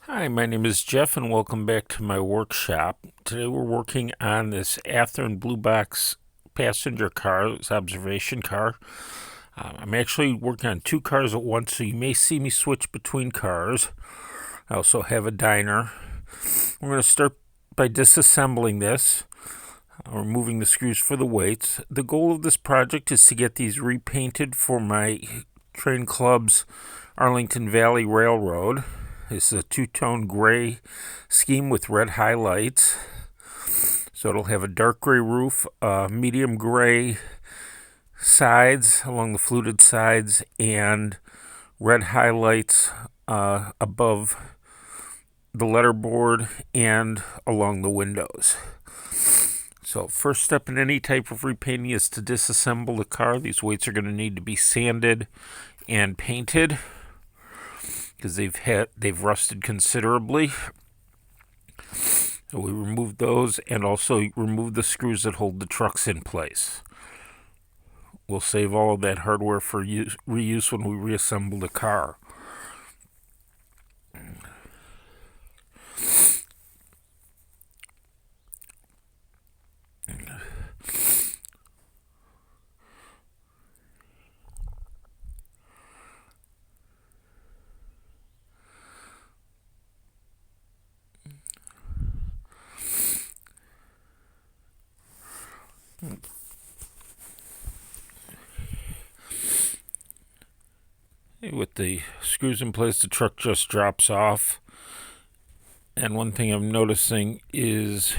Hi, my name is Jeff, and welcome back to my workshop. Today we're working on this Athearn Blue Box passenger car, this observation car. I'm actually working on two cars at once, so you may see me switch between cars. I also have a diner. We're going to start by disassembling this, removing the screws for the weights. The goal of this project is to get these repainted for my train club's Arlington Valley Railroad. This is a two-tone gray scheme with red highlights. So it'll have a dark gray roof, medium gray sides along the fluted sides, and red highlights above the letterboard and along the windows. So first step in any type of repainting is to disassemble the car. These weights are going to need to be sanded and painted because they've rusted considerably. So we removed those and also remove the screws that hold the trucks in place. We'll save all of that hardware for reuse when we reassemble the car. With the screws in place, the truck just drops off. And one thing I'm noticing is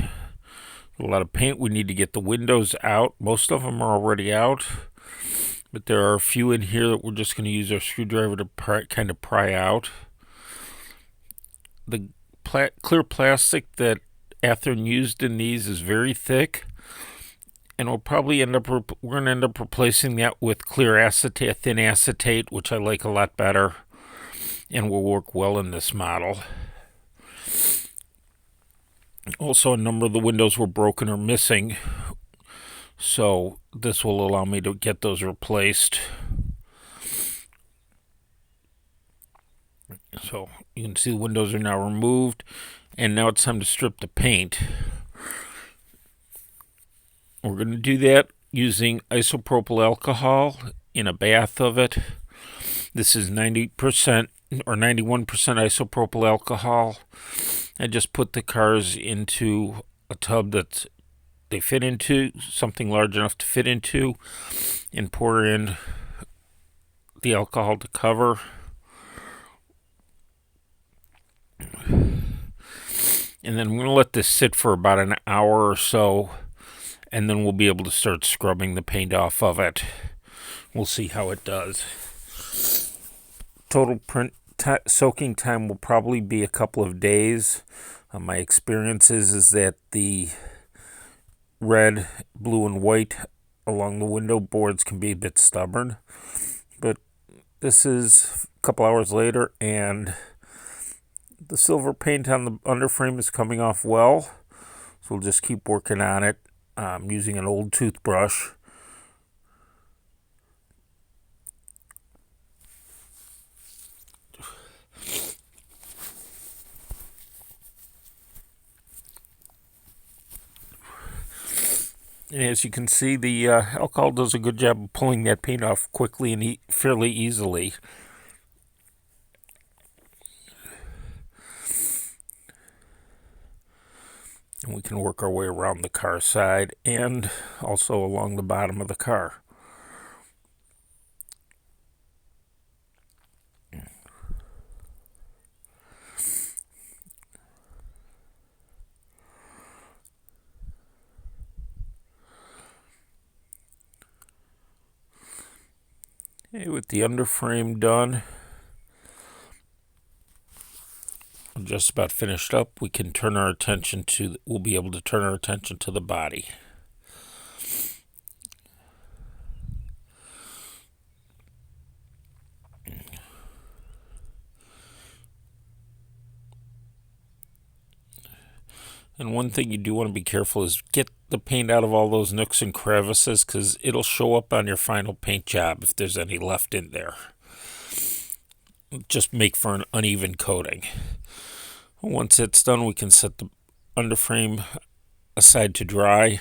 a lot of paint. We need to get the windows out. Most of them are already out, but there are a few in here that we're just going to use our screwdriver to kind of pry out. The clear plastic that Athearn used in these is very thick, and we're going to end up replacing that with clear acetate, thin acetate, which I like a lot better, and will work well in this model. Also, a number of the windows were broken or missing, so this will allow me to get those replaced. So you can see the windows are now removed, and now it's time to strip the paint. We're going to do that using isopropyl alcohol in a bath of it. This is 90% or 91% isopropyl alcohol. I just put the cars into a tub that they fit into, something large enough to fit into, and pour in the alcohol to cover. And then we're going to let this sit for about an hour or so, and then we'll be able to start scrubbing the paint off of it. We'll see how it does. Total soaking time will probably be a couple of days. My experience is that the red, blue, and white along the window boards can be a bit stubborn. But this is a couple hours later, and the silver paint on the underframe is coming off well. So we'll just keep working on it using an old toothbrush. And as you can see, the alcohol does a good job of pulling that paint off quickly and fairly easily. And we can work our way around the car side and also along the bottom of the car. Okay, with the underframe done, just about finished up, we'll be able to turn our attention to the body. And one thing you do want to be careful is get the paint out of all those nooks and crevices, because it'll show up on your final paint job if there's any left in there. Just make for an uneven coating. Once it's done, we can set the underframe aside to dry.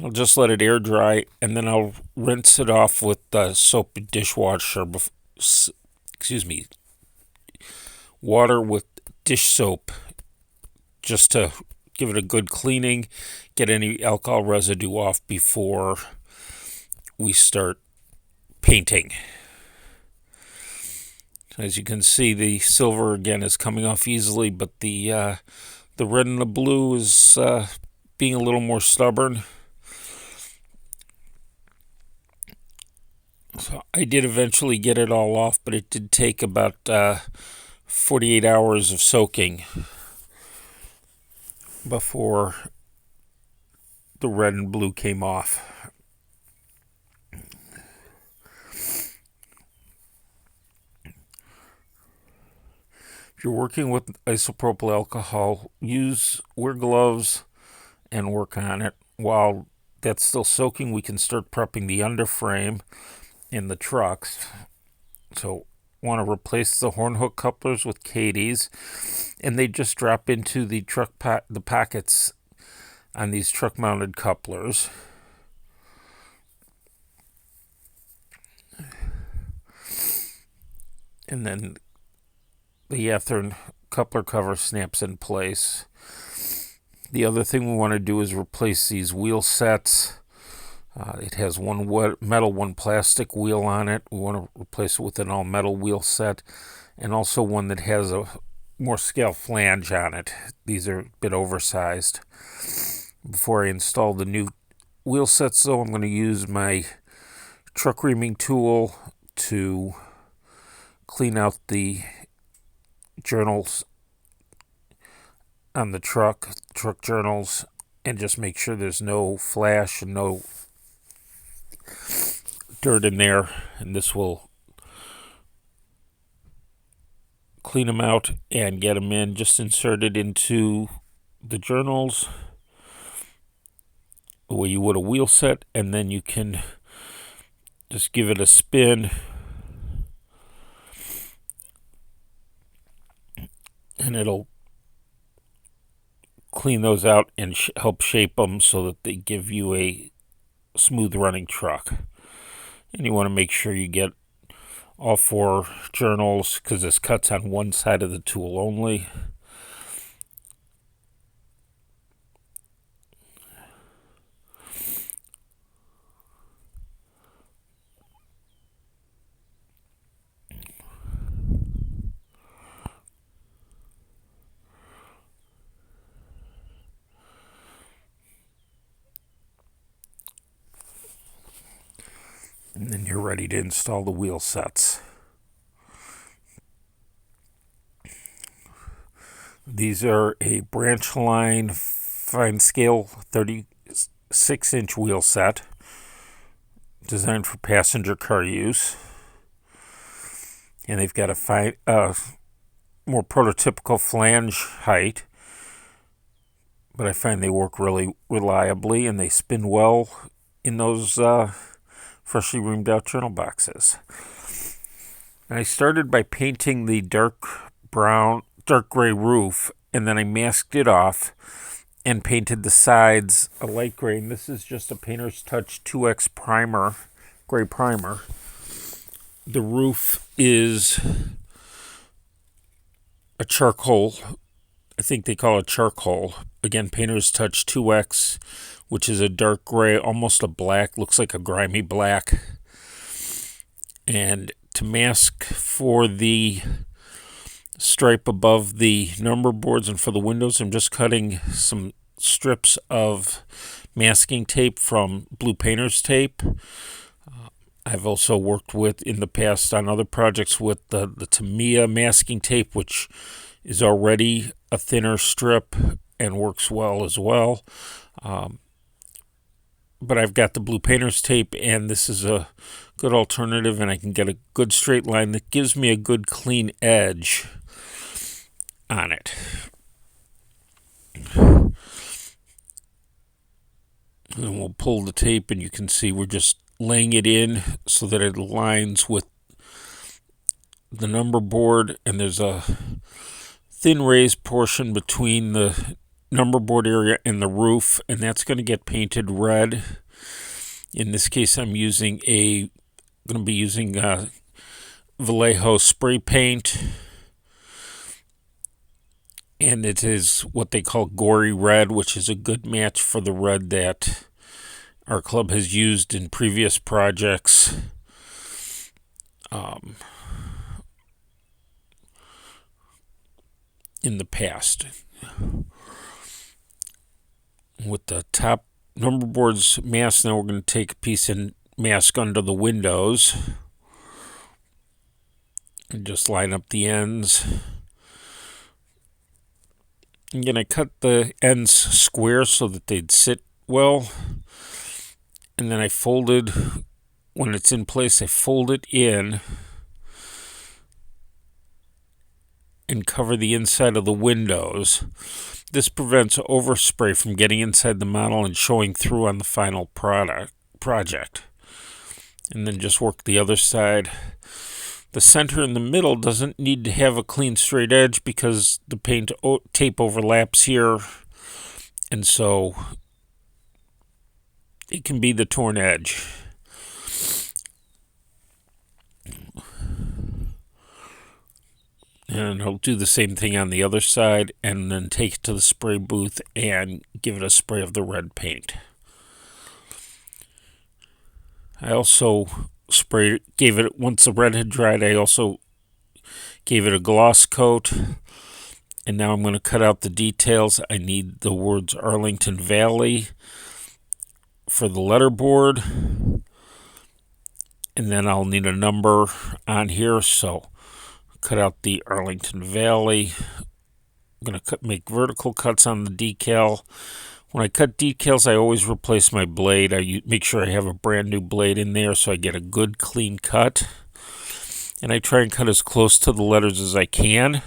I'll just let it air dry, and then I'll rinse it off with soap and dishwasher. Water with dish soap, just to give it a good cleaning, get any alcohol residue off before we start painting. As you can see, the silver again is coming off easily, but the red and the blue is being a little more stubborn. So I did eventually get it all off, but it did take about 48 hours of soaking before the red and blue came off. If you're working with isopropyl alcohol, wear gloves and work on it. While that's still soaking, we can start prepping the underframe in the trucks. So want to replace the horn hook couplers with Katie's, and they just drop into the the pockets on these truck mounted couplers. And then the Athearn coupler cover snaps in place. The other thing we want to do is replace these wheel sets. It has one metal, one plastic wheel on it. We want to replace it with an all-metal wheel set, and also one that has a more scale flange on it. These are a bit oversized. Before I install the new wheel sets, though, I'm going to use my truck reaming tool to clean out the journals on the truck journals, and just make sure there's no flash and no dirt in there, and this will clean them out and get them in. Just insert it into the journals the way you would a wheel set, and then you can just give it a spin and it'll clean those out and help shape them so that they give you a smooth running truck. And you want to make sure you get all 4 journals, because this cuts on one side of the tool only. And then you're ready to install the wheel sets. These are a branch line fine scale 36-inch wheel set designed for passenger car use. And they've got a more prototypical flange height, but I find they work really reliably and they spin well in those freshly reamed out journal boxes. And I started by painting the dark gray roof, and then I masked it off and painted the sides a light gray. And this is just a Painter's Touch 2X primer, gray primer. The roof is a charcoal, I think they call it charcoal. Again, Painter's Touch 2X, which is a dark gray, almost a black, looks like a grimy black. And to mask for the stripe above the number boards and for the windows, I'm just cutting some strips of masking tape from blue painter's tape. I've also worked with in the past on other projects with the Tamiya masking tape, which is already a thinner strip and works well as well. But I've got the blue painter's tape, and this is a good alternative, and I can get a good straight line that gives me a good clean edge on it. And we'll pull the tape, and you can see we're just laying it in so that it aligns with the number board, and there's a thin raised portion between the number board area and the roof, and that's going to get painted red. In this case, I'm going to be using Vallejo spray paint, and it is what they call gory red, which is a good match for the red that our club has used in previous projects. In the past. With the top number boards masked, now we're going to take a piece and mask under the windows and just line up the ends. I'm going to cut the ends square so that they'd sit well, and then when it's in place, I fold it in and cover the inside of the windows. This prevents overspray from getting inside the model and showing through on the final project. And then just work the other side. The center in the middle doesn't need to have a clean straight edge because the paint tape overlaps here, and so it can be the torn edge. And I'll do the same thing on the other side, and then take it to the spray booth and give it a spray of the red paint. I also once the red had dried, I also gave it a gloss coat. And now I'm going to cut out the details. I need the words Arlington Valley for the letterboard. And then I'll need a number on here, so cut out the Arlington Valley. I'm going to make vertical cuts on the decal. When I cut decals, I always replace my blade. I make sure I have a brand new blade in there so I get a good clean cut. And I try and cut as close to the letters as I can.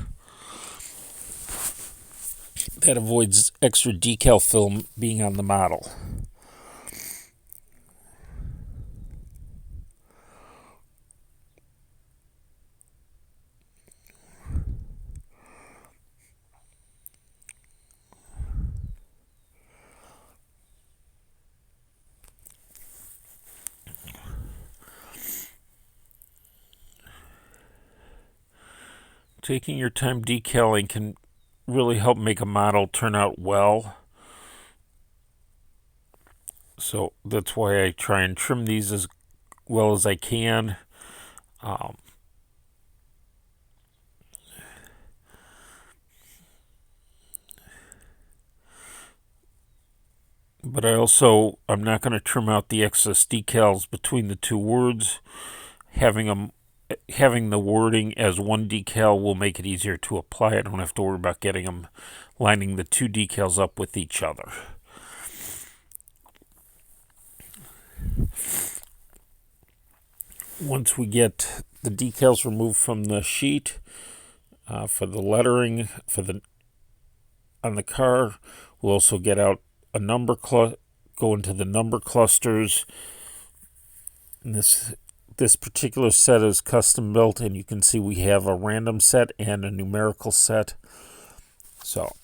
That avoids extra decal film being on the model. Taking your time decaling can really help make a model turn out well. So that's why I try and trim these as well as I can. But I'm not going to trim out the excess decals between the two words. Having the wording as one decal will make it easier to apply. I don't have to worry about lining the two decals up with each other. Once we get the decals removed from the sheet for the lettering on the car, we'll also get out a go into the number clusters. And this particular set is custom built, and you can see we have a random set and a numerical set. So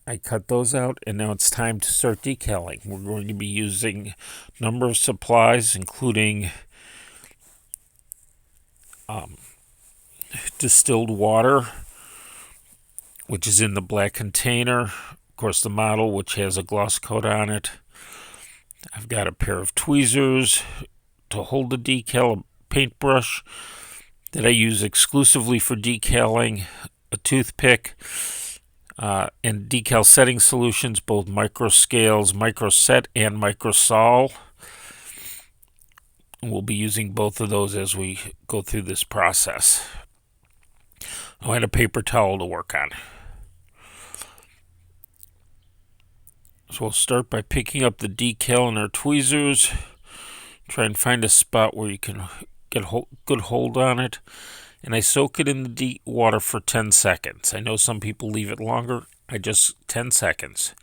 I cut those out, and now it's time to start decaling. We're going to be using a number of supplies, including distilled water, which is in the black container. Of course, the model, which has a gloss coat on it. I've got a pair of tweezers to hold the decal, a paintbrush that I use exclusively for decaling, a toothpick, and decal setting solutions, both micro scales, microset, and microsol. We'll be using both of those as we go through this process. I had a paper towel to work on. So we'll start by picking up the decal in our tweezers. Try and find a spot where you can get a good hold on it. And I soak it in the water for 10 seconds. I know some people leave it longer. 10 seconds.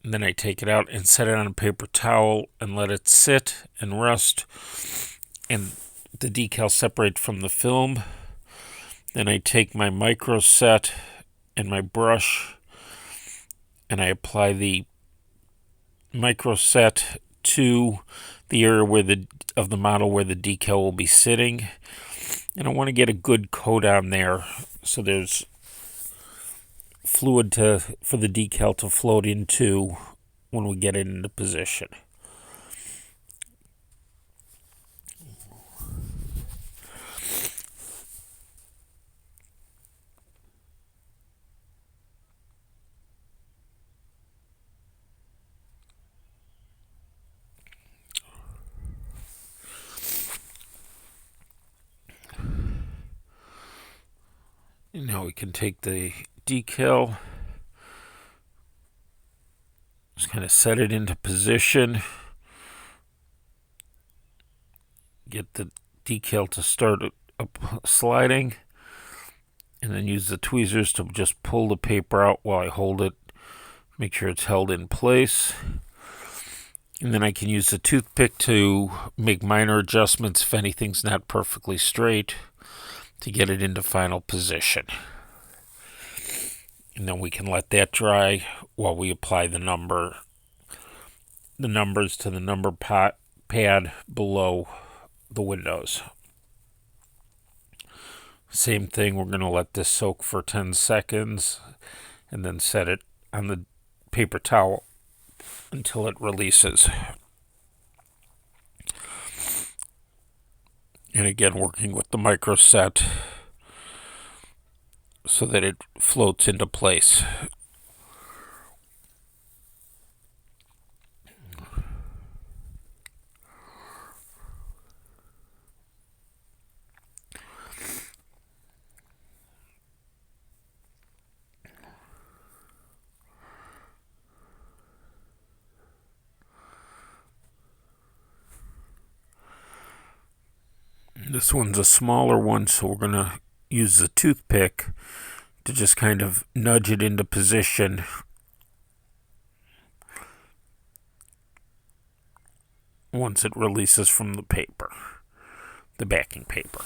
And then I take it out and set it on a paper towel and let it sit and rest. And the decal separate from the film. Then I take my micro set and my brush, and I apply the micro set to the area of the model where the decal will be sitting. And I want to get a good coat on there so there's fluid for the decal to float into when we get it into position. And now we can take the decal, just kind of set it into position, get the decal to start up sliding, and then use the tweezers to just pull the paper out while I hold it, make sure it's held in place. And then I can use the toothpick to make minor adjustments if anything's not perfectly straight to get it into final position. And then we can let that dry while we apply the numbers to the number pad below the windows. Same thing, we're going to let this soak for 10 seconds and then set it on the paper towel until it releases. And again, working with the micro set so that it floats into place. This one's a smaller one, so we're going to use the toothpick to just kind of nudge it into position once it releases from the paper, the backing paper.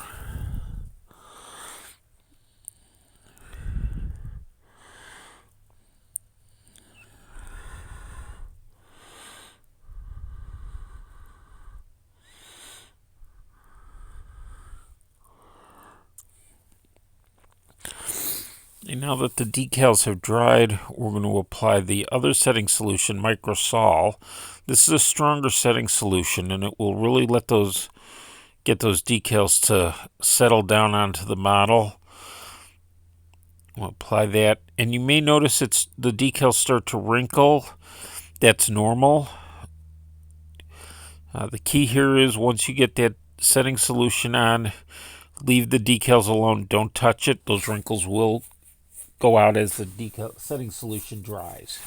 And now that the decals have dried, we're going to apply the other setting solution, Microsol. This is a stronger setting solution, and it will really get those decals to settle down onto the model. We'll apply that, and you may notice the decals start to wrinkle. That's normal. The key here is once you get that setting solution on, leave the decals alone. Don't touch it. Those wrinkles will go out as the setting solution dries.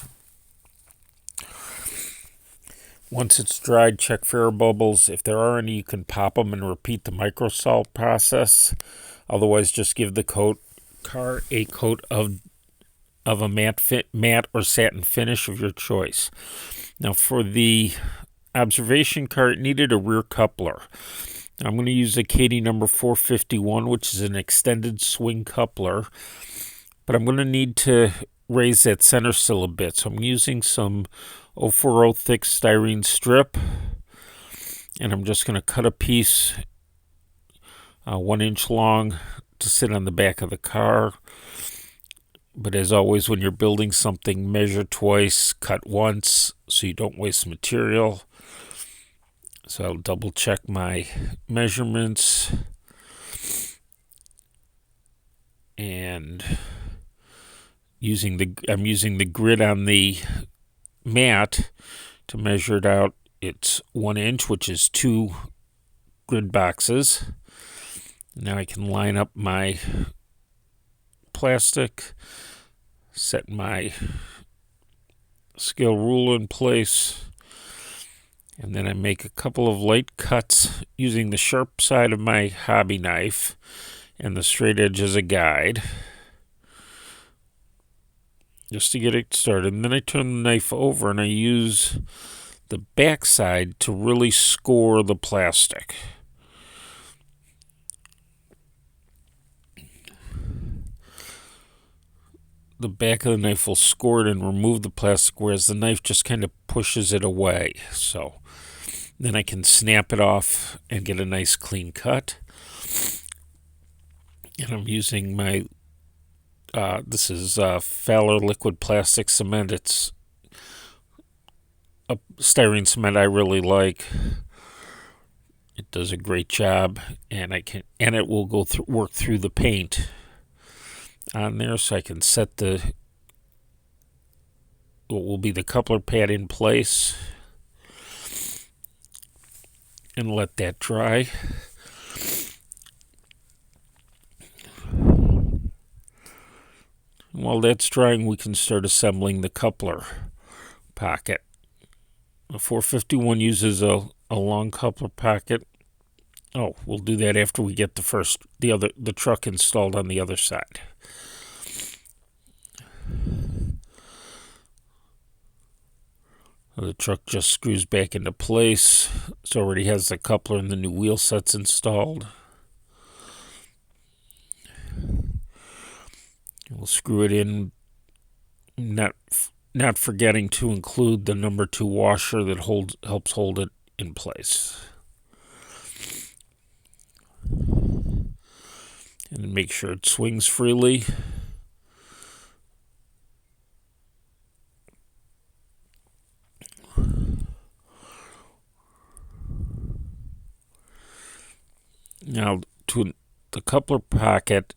Once it's dried, check for air bubbles. If there are any, you can pop them and repeat the microsol process. Otherwise, just give the car a coat of a matte or satin finish of your choice. Now, for the observation car, it needed a rear coupler. I'm going to use a Katie number 451, which is an extended swing coupler. But I'm going to need to raise that center sill a bit. So I'm using some 040 thick styrene strip. And I'm just going to cut a piece 1 inch long to sit on the back of the car. But as always, when you're building something, measure twice, cut once, so you don't waste material. So I'll double check my measurements. And I'm using the grid on the mat to measure it out. It's 1 inch, which is 2 grid boxes. Now I can line up my plastic, set my scale rule in place, and then I make a couple of light cuts using the sharp side of my hobby knife and the straight edge as a guide, just to get it started. And then I turn the knife over and I use the back side to really score the plastic. the back of the knife will score it and remove the plastic, whereas the knife just kind of pushes it away. So then I can snap it off and get a nice clean cut. And I'm using my, this is Fowler liquid plastic cement. It's a styrene cement I really like. It does a great job, and it will go work through the paint on there, so I can set what will be the coupler pad in place and let that dry. While that's drying, we can start assembling the coupler pocket. The 451 uses a long coupler pocket. Oh, we'll do that after we get the truck installed on the other side. The truck just screws back into place. It already has the coupler and the new wheel sets installed. We'll screw it in, not forgetting to include the number 2 washer that helps hold it in place. And make sure it swings freely. Now, to the coupler pocket,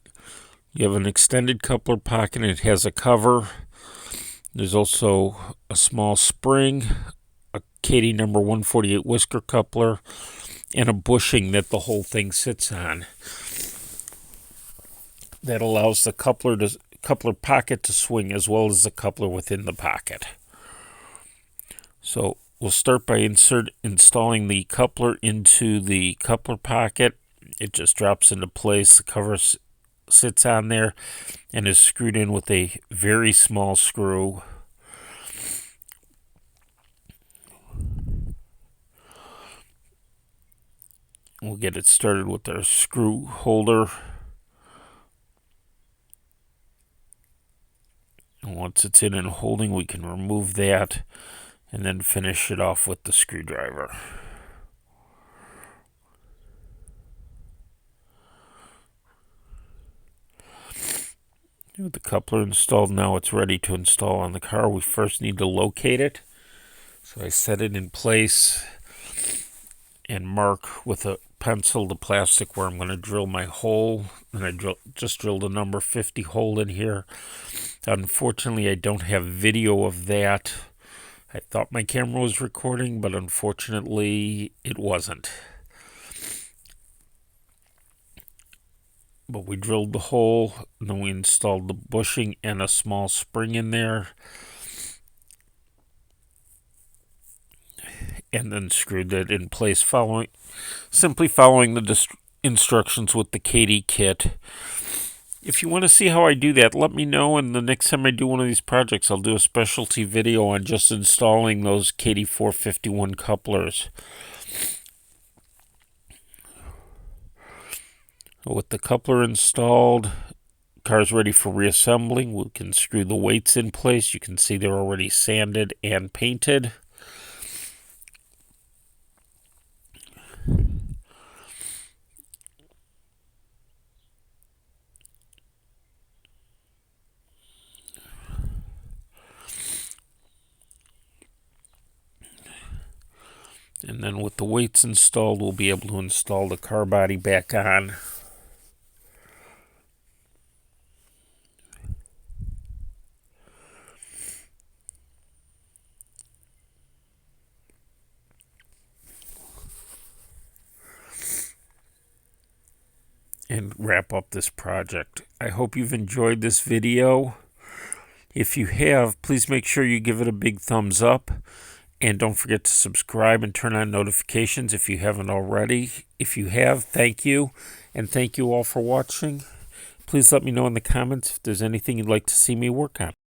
you have an extended coupler pocket, and it has a cover. There's also a small spring, a Katie number 148 whisker coupler, and a bushing that the whole thing sits on. That allows the coupler pocket to swing as well as the coupler within the pocket. So we'll start by installing the coupler into the coupler pocket. It just drops into place. The cover sits on there and is screwed in with a very small screw. We'll get it started with our screw holder. And once it's in and holding, we can remove that and then finish it off with the screwdriver. With the coupler installed, now it's ready to install on the car. We first need to locate it. So I set it in place and mark with a pencil the plastic where I'm going to drill my hole. And I just drilled a number 50 hole in here. Unfortunately, I don't have video of that. I thought my camera was recording, but unfortunately it wasn't. But we drilled the hole, and then we installed the bushing and a small spring in there, and then screwed it in place, simply following the instructions with the Katie kit. If you want to see how I do that, let me know, and the next time I do one of these projects, I'll do a specialty video on just installing those Katie 451 couplers. With the coupler installed, car's ready for reassembling. We can screw the weights in place. You can see they're already sanded and painted. And then with the weights installed, we'll be able to install the car body back on. And wrap up this project. I hope you've enjoyed this video. If you have, please make sure you give it a big thumbs up. And don't forget to subscribe and turn on notifications if you haven't already. If you have, thank you. And thank you all for watching. Please let me know in the comments if there's anything you'd like to see me work on.